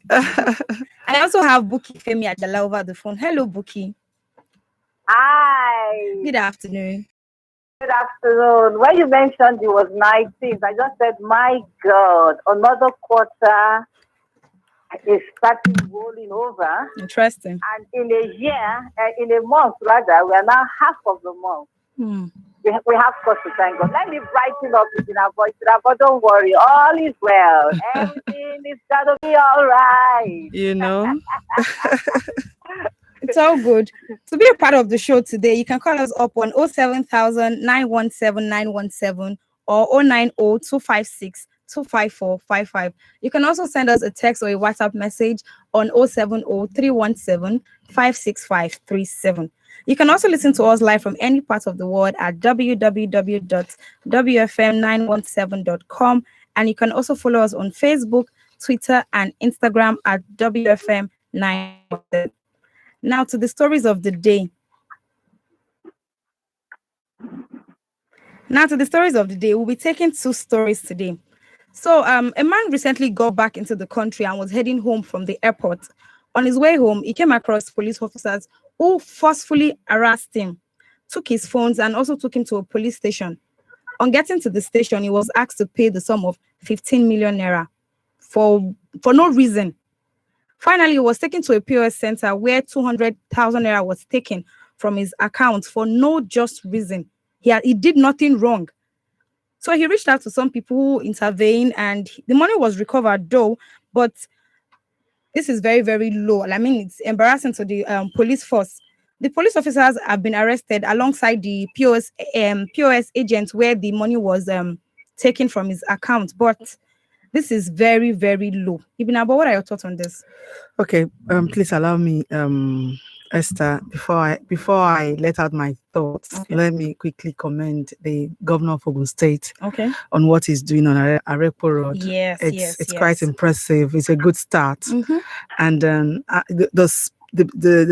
And I also have Buki Femi Ajala over the phone. Hello, Buki. Hi. Good afternoon. Good afternoon. When you mentioned it was 19th, I just said, my God, another quarter is starting rolling over. Interesting. And in a year, in a month rather, we are now half of the month. We have cause to thank God. Let me brighten up in our voice, but don't worry, all is well. Everything is gonna be all right. You know, it's all good. To be a part of the show today, you can call us up on 07000 or 090 You can also send us a text or a WhatsApp message on 070 You can also listen to us live from any part of the world at www.wfm917.com, and you can also follow us on Facebook, Twitter, and Instagram at WFM917. Now to the stories of the day. We'll be taking two stories today. So, a man recently got back into the country and was heading home from the airport. On his way home, he came across police officers who forcefully harassed him, took his phones, and also took him to a police station. On getting to the station, he was asked to pay the sum of 15 million naira for no reason. Finally, he was taken to a POS center where 200,000 naira was taken from his account for no just reason. He did nothing wrong. So he reached out to some people who intervened, and the money was recovered, though. But this is very, very low. I mean, it's embarrassing to the police force. The police officers have been arrested alongside the POS agent where the money was taken from his account. But this is very, very low. Ibn Abba, what are your thoughts on this? Okay, please allow me, Esther, before I let out my thoughts, let me quickly commend the governor of Ogun State on what he's doing on Arepo Road. Yes, it's quite impressive. It's a good start, and the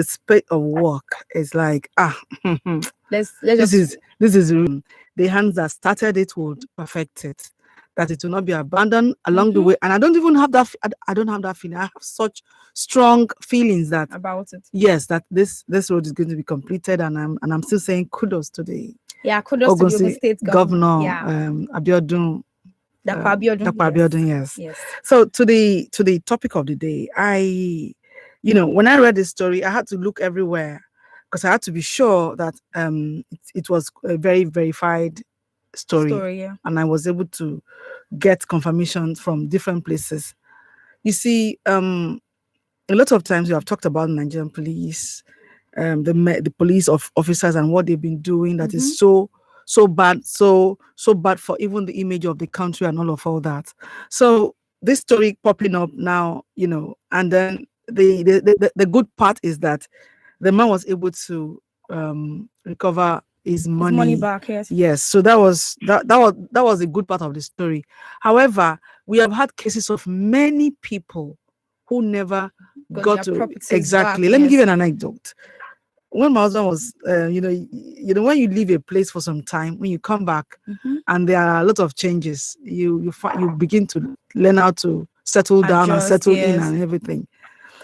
spate of work is like this is the hands that started it would perfect it. That it will not be abandoned along the way. And I don't have that feeling. I have such strong feelings that about it. Yes, that this road is going to be completed, and I'm still saying kudos to the kudos to the Ogun State governor. Abiodun. Abiodun, yes. So to the topic of the day, when I read this story, I had to look everywhere because I had to be sure that it was a very verified story, and I was able to get confirmation from different places. You see, a lot of times we have talked about Nigerian police, the police officers and what they've been doing that is so bad, so bad for even the image of the country and all that. So this story popping up now, and then the good part is that the man was able to recover his money back. Yes. So that was a good part of the story. However, we have had cases of many people who never got to exactly back, Let me give you an anecdote. When my husband was when you leave a place for some time, when you come back and there are a lot of changes, you begin to learn how to settle down and settle in and everything.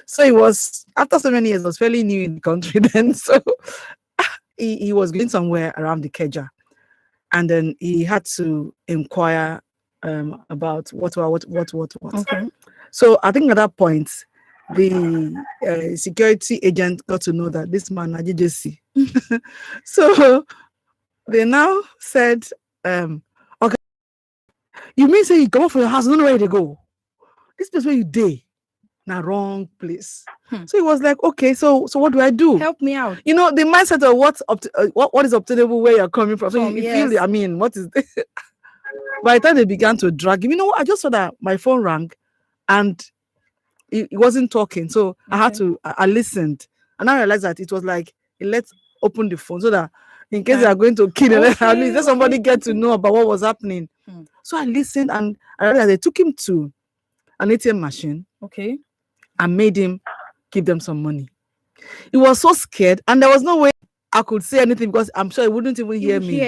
So it was after so many years, I was fairly new in the country then. So he was going somewhere around the Keja, and then he had to inquire about what. Okay. So I think at that point, the security agent got to know that this man JJC. So they now said, "Okay, you mean say you come up from your house, don't know where to go? This place where you day." Now wrong place. So he was like, okay, so what do I do? Help me out. The mindset of what is obtainable where you're coming from. So you feel, what is this? By the time they began to drag him, I just saw that my phone rang and he wasn't talking. So I listened, and I realized that it was like, let's open the phone so that in case they are going to kill him, at least let somebody get to know about what was happening. So I listened, and I realized they took him to an ATM machine. Okay. And made him give them some money. He was so scared, and there was no way I could say anything because I'm sure he wouldn't even hear me.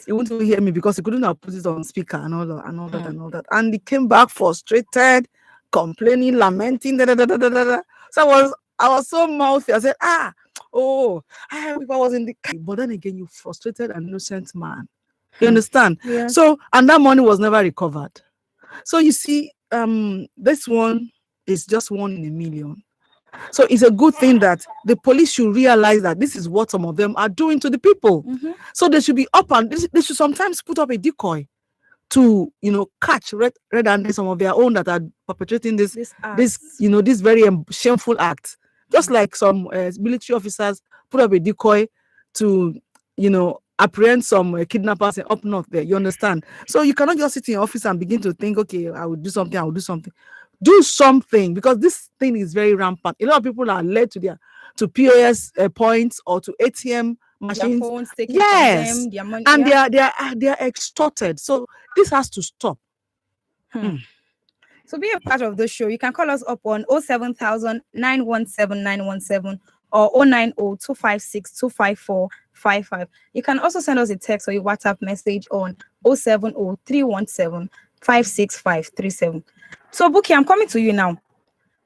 He wouldn't even hear me because he couldn't have put it on speaker and all that. And he came back frustrated, complaining, lamenting. Da, da, da, da, da, da, da. So I was so mouthy. I said, if I was in the car. But then again, you frustrated and innocent man. You understand? Yes. So, and that money was never recovered. So you see, this one is just one in a million. So it's a good thing that the police should realize that this is what some of them are doing to the people. So they should be up and they should sometimes put up a decoy to catch red-handed some of their own that are perpetrating this very shameful act. Just like some military officers put up a decoy to apprehend some kidnappers up north there. You understand? So you cannot just sit in your office and begin to think, okay, I will do something. Do something, because this thing is very rampant. A lot of people are led to POS points or to ATM machines. Their phones taken yes, from them, their money, and they are extorted. So this has to stop. So be a part of the show. You can call us up on 07000 917 917 or 090-256-25455. You can also send us a text or a WhatsApp message on 070-317-56537. So Buki, I'm coming to you now.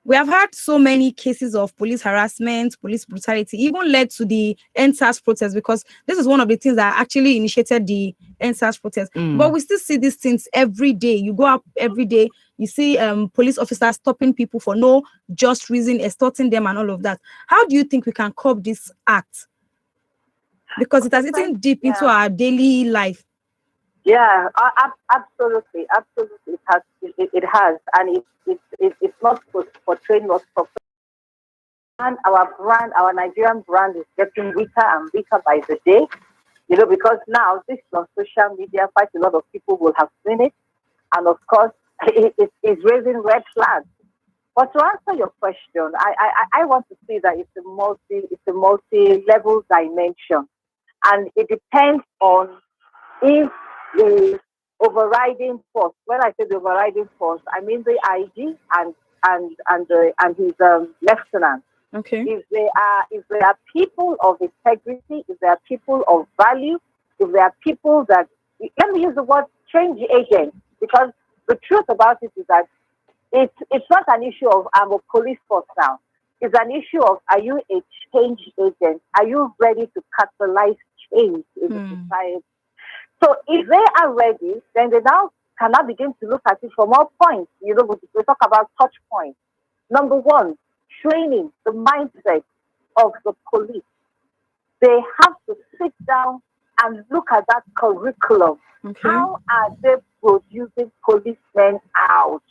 We have had so many cases of police harassment, police brutality, even led to the NSAS protest, because this is one of the things that actually initiated the NSAS protest. But we still see these things every day. You go up every day, you see police officers stopping people for no just reason, extorting them and all of that. How do you think we can curb this act? Because it has eaten deep into our daily life. Yeah, absolutely. It has, and it's not portraying us properly. And our Nigerian brand is getting weaker and weaker by the day. Because now this is on social media, quite a lot of people will have seen it, and of course, it's raising red flags. But to answer your question, I want to see that it's a multi-level dimension, and it depends on if the overriding force. When I say the overriding force, I mean the IG and his lieutenant. Okay. If they are people of integrity, if they are people of value, if they are people that, let me use the word change agent, because the truth about it is that it's not an issue of I'm a police force now. It's an issue of, are you a change agent? Are you ready to catalyze change in the society? So if they are ready, then they now cannot begin to look at it from all points. We talk about touch points. Number one, training the mindset of the police. They have to sit down and look at that curriculum. Okay. How are they producing policemen out?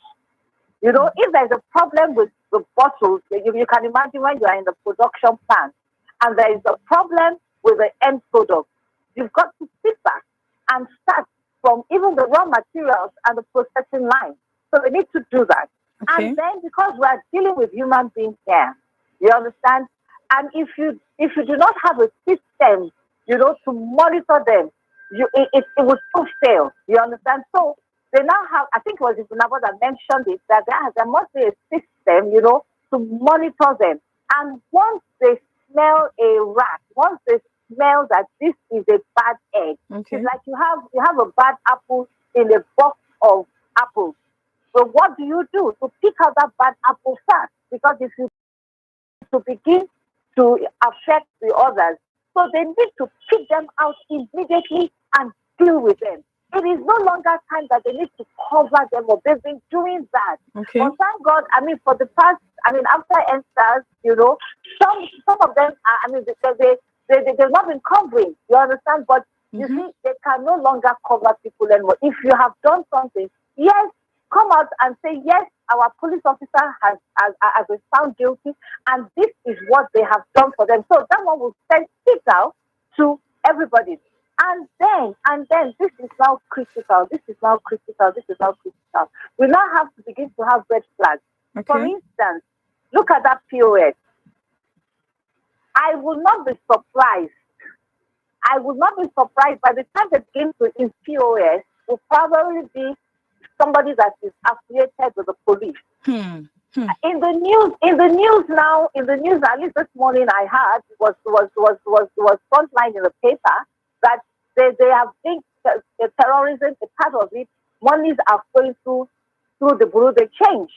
If there's a problem with the bottles, you can imagine when you are in the production plant and there is a problem with the end product, you've got to sit back and start from even the raw materials and the processing line. So they need to do that. Okay. And then, because we are dealing with human beings here, you understand? And if you do not have a system, to monitor them, it will still fail. You understand? So they now have, I think it was Ibunabo that mentioned it, that there must be a system, to monitor them. And once they smell a rat, once they smell that this is a bad egg, okay, it's like you have a bad apple in a box of apples. So what do? To pick out that bad apple first, because if you to begin to affect the others, so they need to pick them out immediately and deal with them. It is no longer time that they need to cover them, or they've been doing that. Okay. But thank God, for the past, after NSAS, some of them, they've not been covering, you understand? But you see, they can no longer cover people anymore. If you have done something, yes, come out and say, yes, our police officer has been found guilty, and this is what they have done for them. So that one will send it out to everybody. And then this is now critical. We now have to begin to have red flags. Okay. For instance, look at that POS. I will not be surprised by the time they begin to use POS, will probably be somebody that is affiliated with the police. In the news now, at least this morning I heard was frontline in the paper that they have been terrorism, a part of it. Monies are going through the bureau de change.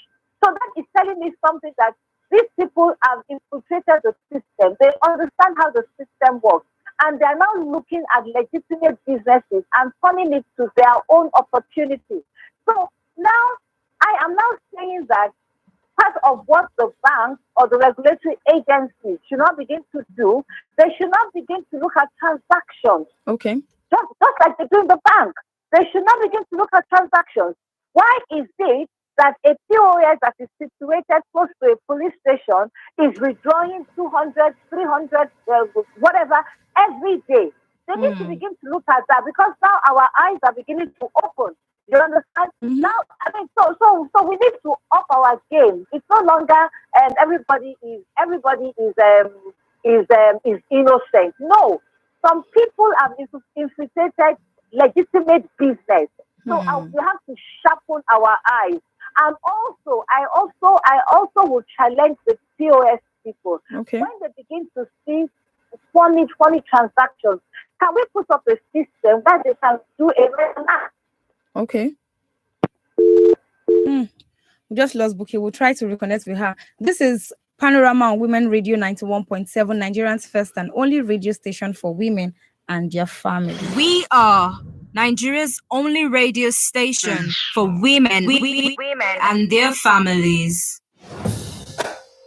So that is telling me something, that these people have infiltrated the system. They understand how the system works. And they are now looking at legitimate businesses and turning it to their own opportunity. So now, I am now saying that part of what the banks or the regulatory agencies should not begin to do, they should not begin to look at transactions. Okay. Just like they do in the bank. They should not begin to look at transactions. Why is it that a POS that is situated close to a police station is withdrawing 200, 300, whatever, every day? They need to begin to look at that, because now our eyes are beginning to open. You understand? Now, I mean, so we need to up our game. It's no longer everybody is innocent. No, some people have infiltrated legitimate business. So we have to sharpen our eyes. And also, I also will challenge the POS people. Okay. When they begin to see funny transactions, can we put up a system that they can do a math? Okay. We just lost Buki. We'll try to reconnect with her. This is Panorama on Women Radio 91.7, Nigeria's first and only radio station for women and their families. We are Nigeria's only radio station for women and their families.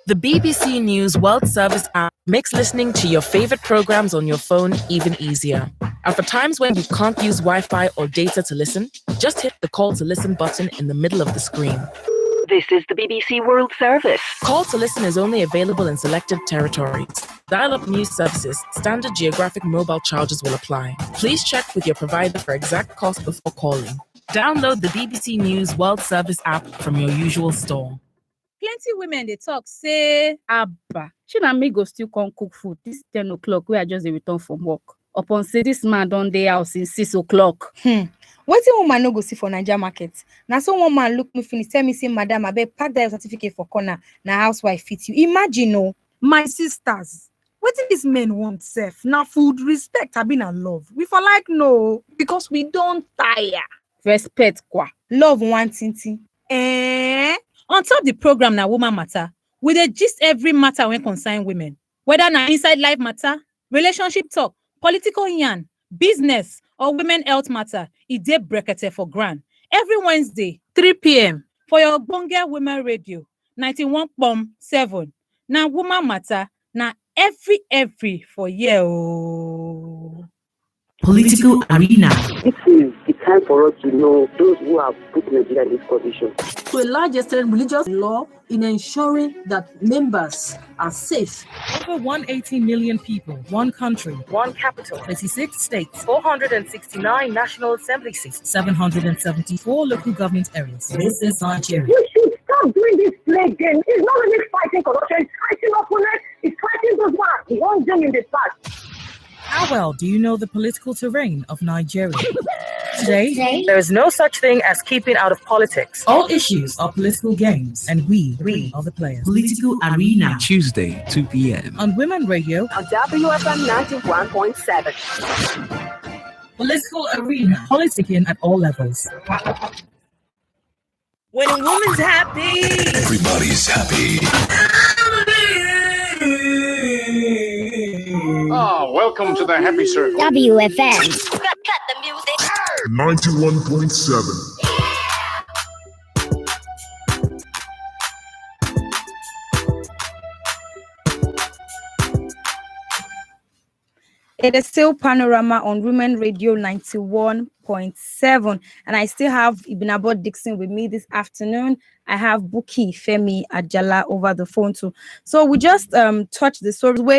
The BBC News World Service app makes listening to your favorite programs on your phone even easier. And for times when you can't use Wi-Fi or data to listen, just hit the call to listen button in the middle of the screen. This is the BBC World Service. Call to listen is only available in selected territories. Dial-up news services, standard geographic mobile charges will apply. Please check with your provider for exact cost before calling. Download the BBC News World Service app from your usual store. Plenty women they talk say, Abba, she na me go still come cook food this 10 o'clock where I just dey return from work. Upon say this man don dey house since 6 o'clock. Wetin woman no go see for Naija market? Na so one man look me finish, tell me say, madam, abeg pack that certificate for corner. Na housewife fit you. Imagine, no. My sisters, wetin dis men want sef? Na food, respect, abi na love? We for like no, because we don tire. Respect kwa. Love one tinti. On top the program na woman matter, we dey gist every matter when concern women. Whether na inside life matter, relationship talk, political yarn, business, or women health matter, e dey brekete for ground. Every Wednesday, 3 p.m. for your Ogbonge Women Radio, 91.7. Na woman matter, na every for year. Political arena. This is the time for us to know those who have put Nigeria in this condition. To a large extent, religious law in ensuring that members are safe. Over 180 million people, one country, one capital, 26 states, 469 national assembly seats, 774 local government areas. This is Nigeria. You should stop doing this play game. It's not really fighting corruption, it's fighting opponents, it's fighting those ones who won them in the past. How well do you know the political terrain of Nigeria? Today, there is no such thing as keeping out of politics. All issues are political games, and we are the players. Political arena. Tuesday, 2 p.m. on Women Radio On WFM 91.7. Political Arena. Politicking at all levels. When a woman's happy, Everybody's happy. Oh, welcome to the happy circle. WFM. cut the music. 91.7. It is still Panorama on Women Radio 91.7. And I still have Ibinabo Dixon with me this afternoon. I have Buki Femi Ajala over the phone too. So we just touched the story way